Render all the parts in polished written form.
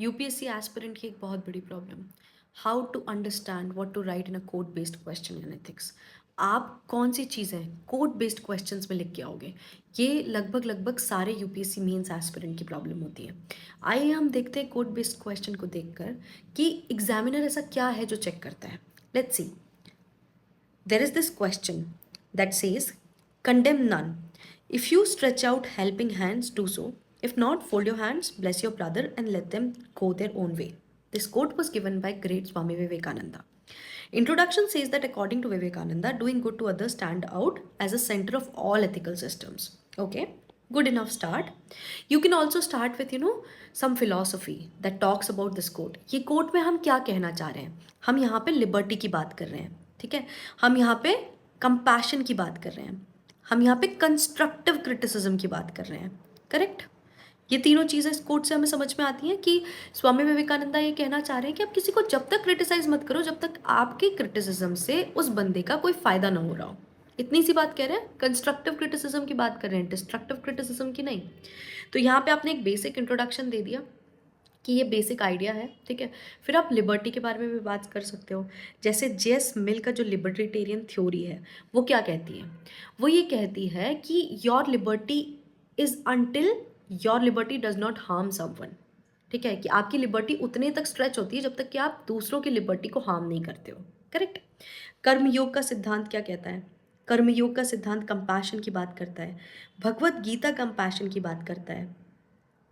UPSC aspirant की एक बहुत बड़ी problem, how to understand what to write in a code based question in ethics. आप कौन सी चीज़ें कोड बेस्ड क्वेश्चंस में लिख के आओगे, ये लगभग लगभग सारे यूपीएससी मेंस एस्पिरेंट की प्रॉब्लम होती है। आइए हम देखते हैं कोड बेस्ड क्वेश्चन को देखकर कि एग्जामिनर ऐसा क्या है जो चेक करता है। Let's see, there is this question that says, condemn none. If you stretch out helping hands, do so. If not, fold your hands, bless your brother, and let them go their own way. This quote was given by great Swami Vivekananda. Introduction says that according to Vivekananda, doing good to others stand out as a center of all ethical systems. Okay, good enough start. You can also start with some philosophy that talks about this quote. ये quote में हम क्या कहना चाह रहे हैं? हम यहाँ पे liberty की बात कर रहे हैं, ठीक है? हम यहाँ पे compassion की बात कर रहे हैं, हम यहाँ पे constructive criticism की बात कर रहे हैं, करेक्ट? ये तीनों चीज़ें इस कोट से हमें समझ में आती हैं कि स्वामी विवेकानंदा ये कहना चाह रहे हैं कि आप किसी को जब तक क्रिटिसाइज मत करो जब तक आपके क्रिटिसिज्म से उस बंदे का कोई फायदा ना हो रहा हो। इतनी सी बात कह रहे हैं, कंस्ट्रक्टिव क्रिटिसिज्म की बात कर रहे हैं, डिस्ट्रक्टिव क्रिटिसिज्म की नहीं। तो यहाँ पे आपने एक बेसिक इंट्रोडक्शन दे दिया कि ये बेसिक आइडिया है, ठीक है। फिर आप लिबर्टी के बारे में भी बात कर सकते हो। जैसे जेएस मिल का जो लिबर्टेरियन थ्योरी है वो क्या कहती है, वो ये कहती है कि your liberty is until your liberty does not harm someone, ठीक है, कि आपकी लिबर्टी उतने तक स्ट्रेच होती है जब तक कि आप दूसरों की लिबर्टी को हार्म नहीं करते हो, करेक्ट। कर्मयोग का सिद्धांत क्या कहता है? कर्मयोग का सिद्धांत कंपैशन की बात करता है, भगवत गीता कंपैशन की बात करता है,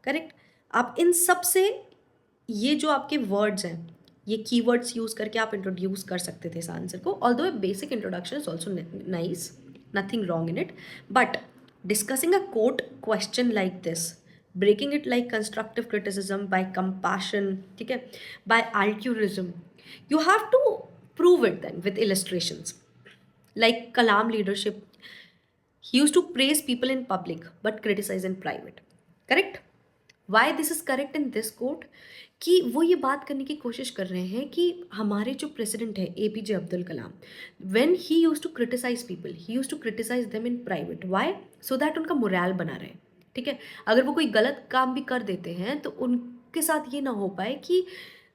करेक्ट। आप इन सब से ये जो आपके वर्ड्स हैं, ये कीवर्ड्स यूज करके आप इंट्रोड्यूस कर सकते थे इस आंसर को। Although a basic introduction is also nice, nothing wrong in it, but discussing a quote question like this, breaking it like constructive criticism by compassion, ठीक है, by altruism, you have to prove it then with illustrations like Kalam leadership. He used to praise people in public but criticize in private, correct? Why this is correct in this quote? कि वो ये बात करने की कोशिश कर रहे हैं कि हमारे जो प्रेसिडेंट है APJ Abdul Kalam, when he use to criticise people, he use to criticise them in private. Why? So that उनका मोरल बना रहे, ठीक है। अगर वो कोई गलत काम भी कर देते हैं तो उनके साथ ये ना हो पाए कि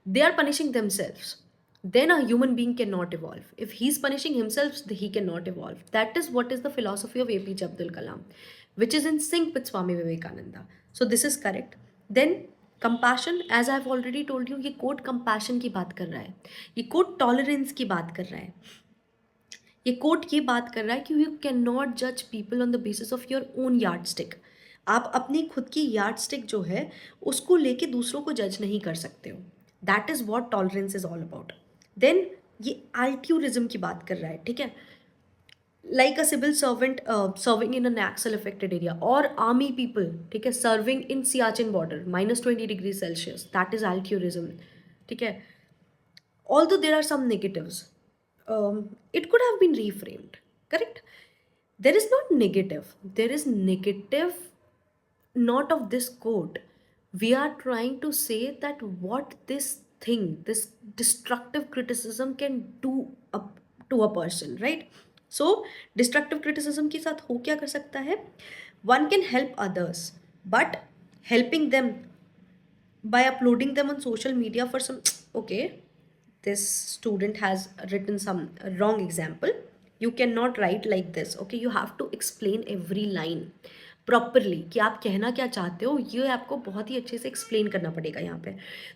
they are punishing themselves, then a human being cannot evolve. If he's punishing himself, he cannot evolve. That is what is the philosophy of APJ Abdul Kalam, which is in sync with Swami Vivekananda. So this is correct. Then compassion, as I have already told you, ये code compassion की बात कर रहा है, ये code tolerance की बात कर रहा है, ये कोट ये बात कर रहा है कि यू कैन नॉट जज people on the basis of your own yard stick. आप अपनी खुद की यार्ड स्टिक जो है उसको लेके दूसरों को जज नहीं कर सकते हो। That is what tolerance is all about. Then ये अल्ट्यूरिज्म की बात कर रहा है, ठीक है, like a civil servant serving in a Naxal affected area, और आर्मी पीपल, ठीक है, serving in Siachen border -20 degree Celsius, that is altruism, ठीक है। Although there are some negatives, it could have been reframed, correct? There is not negative, there is negative not of this quote. We are trying to say that what this thing, this destructive criticism can do up to a person, right? So destructive criticism के साथ हो क्या कर सकता है? One can help others, but helping them by uploading them on social media for some, okay, this student has written some wrong example, you cannot write like this, okay, you have to explain every line properly कि आप कहना क्या चाहते हो, ये आपको बहुत ही अच्छे से एक्सप्लेन करना पड़ेगा यहाँ पे।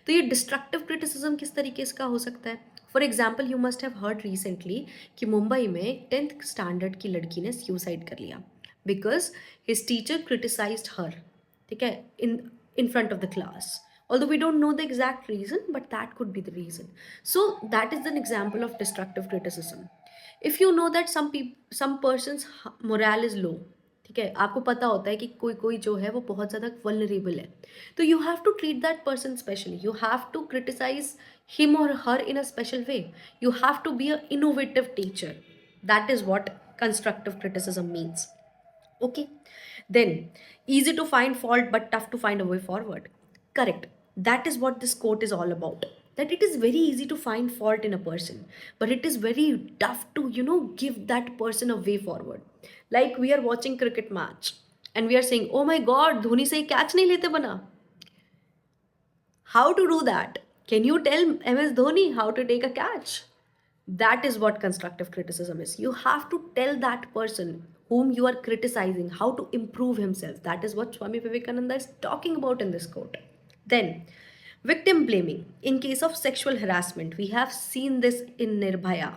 तो ये डिस्ट्रक्टिव क्रिटिसिज्म किस तरीके इसका हो सकता है? For example, you must have heard recently कि मुंबई में 10th स्टैंडर्ड की लड़की ने सुसाइड कर लिया बिकॉज हिज टीचर क्रिटिसाइज्ड हर, ठीक है, in front of the class. Although we don't know the exact reason, but that could be the reason. So that is an example of destructive criticism. If you know that some person's morale is low, ठीक है, आपको पता होता है कि कोई कोई जो है वो बहुत ज़्यादा वल्नरेबल है, तो you have to treat that person specially, you have to criticise him और her in a special way, you have to be a innovative teacher. That is what constructive criticism means. Okay, then easy to find fault but tough to find a way forward. Correct. That is what this quote is all about. That it is very easy to find fault in a person, but it is very tough to, give that person a way forward. Like we are watching cricket match and we are saying, oh my god, Dhoni से catch नहीं लेते बना। How to do that? Can you tell MS Dhoni how to take a catch? That is what constructive criticism is. You have to tell that person whom you are criticizing how to improve himself. That is what Swami Vivekananda is talking about in this quote. Then, victim blaming. In case of sexual harassment, we have seen this in Nirbhaya.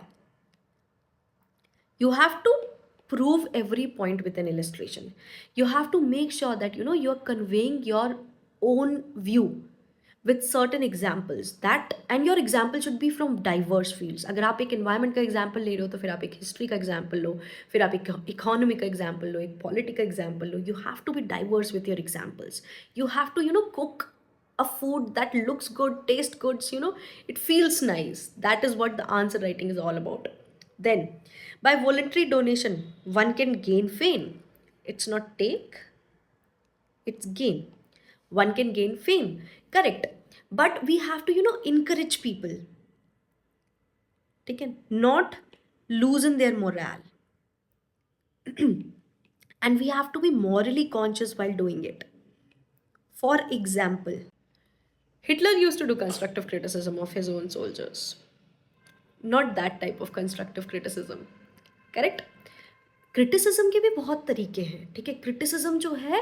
You have to prove every point with an illustration. You have to make sure that you're conveying your own view with certain examples, that and your example should be from diverse fields. अगर आप एक environment का example ले रहे हो तो फिर आप एक history का example लो, फिर आप एक economy का example लो, एक political example low. You have to be diverse with your examples. You have to cook a food that looks good, tastes good, it feels nice. That is what the answer writing is all about. Then, by voluntary donation, one can gain fame. It's not take, it's gain. One can gain fame, correct. But we have to encourage people, ठीक है, not loosen their morale. And we have to be morally conscious while doing it. For example, Hitler used to do constructive criticism of his own soldiers. Not that type of constructive criticism, correct. Criticism के भी बहुत तरीके हैं, ठीक है. Criticism जो है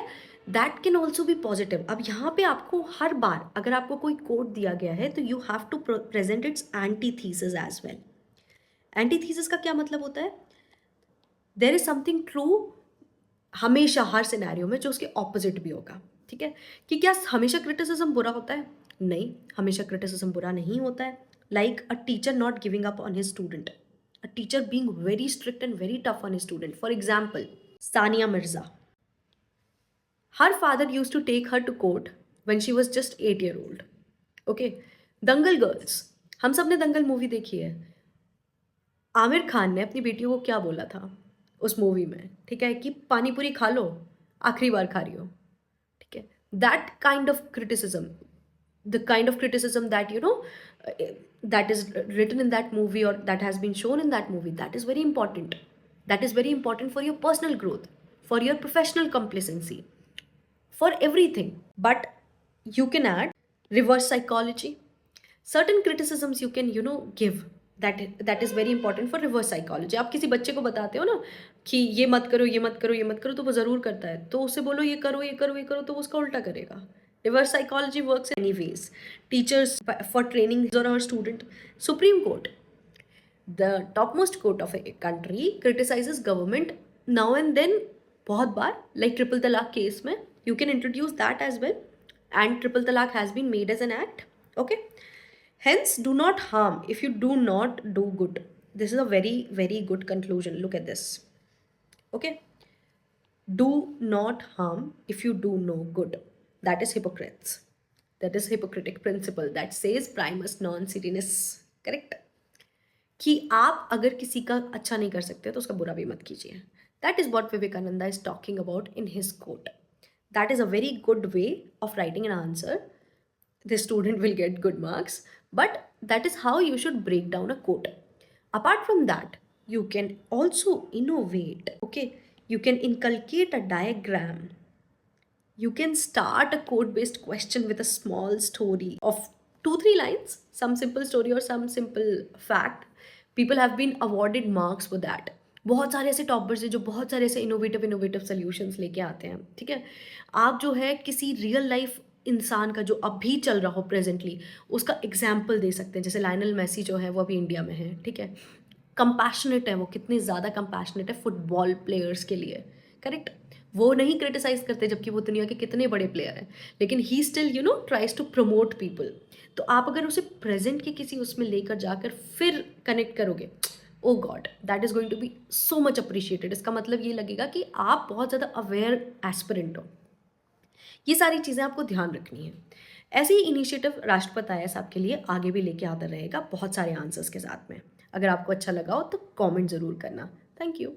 that can also be positive. अब यहाँ पे आपको हर बार अगर आपको कोई कोट दिया गया है तो you have to present its antithesis as well. Antithesis का क्या मतलब होता है? देयर इज समथिंग ट्रू हमेशा हर सिनेरियो में जो उसके ऑपोजिट भी होगा, ठीक है. कि क्या हमेशा क्रिटिसिज्म बुरा होता है? नहीं, हमेशा क्रिटिसिज्म बुरा नहीं होता है. Like a teacher not giving up on his student, a teacher being very strict and very tough on his student. For example, Sania Mirza. Her father used to take her to court when she was just 8-year-old. Okay. Dangal girls, हम सब ने दंगल movie देखी है. आमिर खान ने अपनी बेटियों को क्या बोला था उस मूवी में, ठीक है, कि पानी पूरी खा लो, आखिरी बार खा रही हो, ठीक है. That kind of criticism, the kind of criticism that that is written in that movie or that has been shown in that movie, that is very important. That is very important for your personal growth, for your professional complacency, for everything. But you can add reverse psychology. Certain criticisms you can give, that is very important for reverse psychology. आप किसी बच्चे को बताते हो ना कि ये मत करो, ये मत करो, ये मत करो, तो वो ज़रूर करता है. तो उससे बोलो ये करो, ये करो, ये करो, तो वो उसका उल्टा करेगा. Reverse psychology works in many ways. Teachers for training his or her student. Supreme Court, the topmost court of a country, criticizes government now and then. बहुत बार, like triple talaq case में, you can introduce that as well. And triple talaq has been made as an act. Okay. Hence, do not harm if you do not do good. This is a very, very good conclusion. Look at this. Okay. Do not harm if you do no good. That is hypocrites. That is hypocritic principle that says primus non sitinus. Correct. कि आप अगर किसी का अच्छा नहीं कर सकते तो उसका बुरा भी मत कीजिए. That is what Vivekananda is talking about in his quote. That is a very good way of writing an answer. The student will get good marks, but that is how you should break down a quote. Apart from that, you can also innovate. Okay, you can inculcate a diagram. You can start a code-based question with a small story of 2-3 lines, some simple story or some simple fact. People have been awarded marks for that. बहुत सारे ऐसे toppers हैं जो बहुत सारे ऐसे innovative solutions लेके आते हैं, ठीक है. आप जो है किसी रियल लाइफ इंसान का जो अभी चल रहा हो प्रेजेंटली, उसका एग्जाम्पल दे सकते हैं. जैसे लायनल मेसी जो है वो अभी इंडिया में है, ठीक है. कंपैशनेट है वो, कितने ज़्यादा कंपैशनेट है फुटबॉल प्लेयर्स के लिए, करेक्ट. वो नहीं क्रिटिसाइज करते जबकि वो दुनिया के कितने बड़े प्लेयर हैं, लेकिन he still tries to promote people. तो आप अगर उसे प्रेजेंट के किसी उसमें लेकर जाकर फिर कनेक्ट करोगे, oh God, that is going to be so much appreciated. इसका मतलब ये लगेगा कि आप बहुत ज़्यादा अवेयर एस्पिरेंट हो. ये सारी चीज़ें आपको ध्यान रखनी है. ऐसे ही इनिशिएटिव राष्ट्रपति IAS आपके लिए आगे भी लेके आता रहेगा बहुत सारे आंसर्स के साथ में. अगर आपको अच्छा लगा हो तो कमेंट ज़रूर करना. Thank you.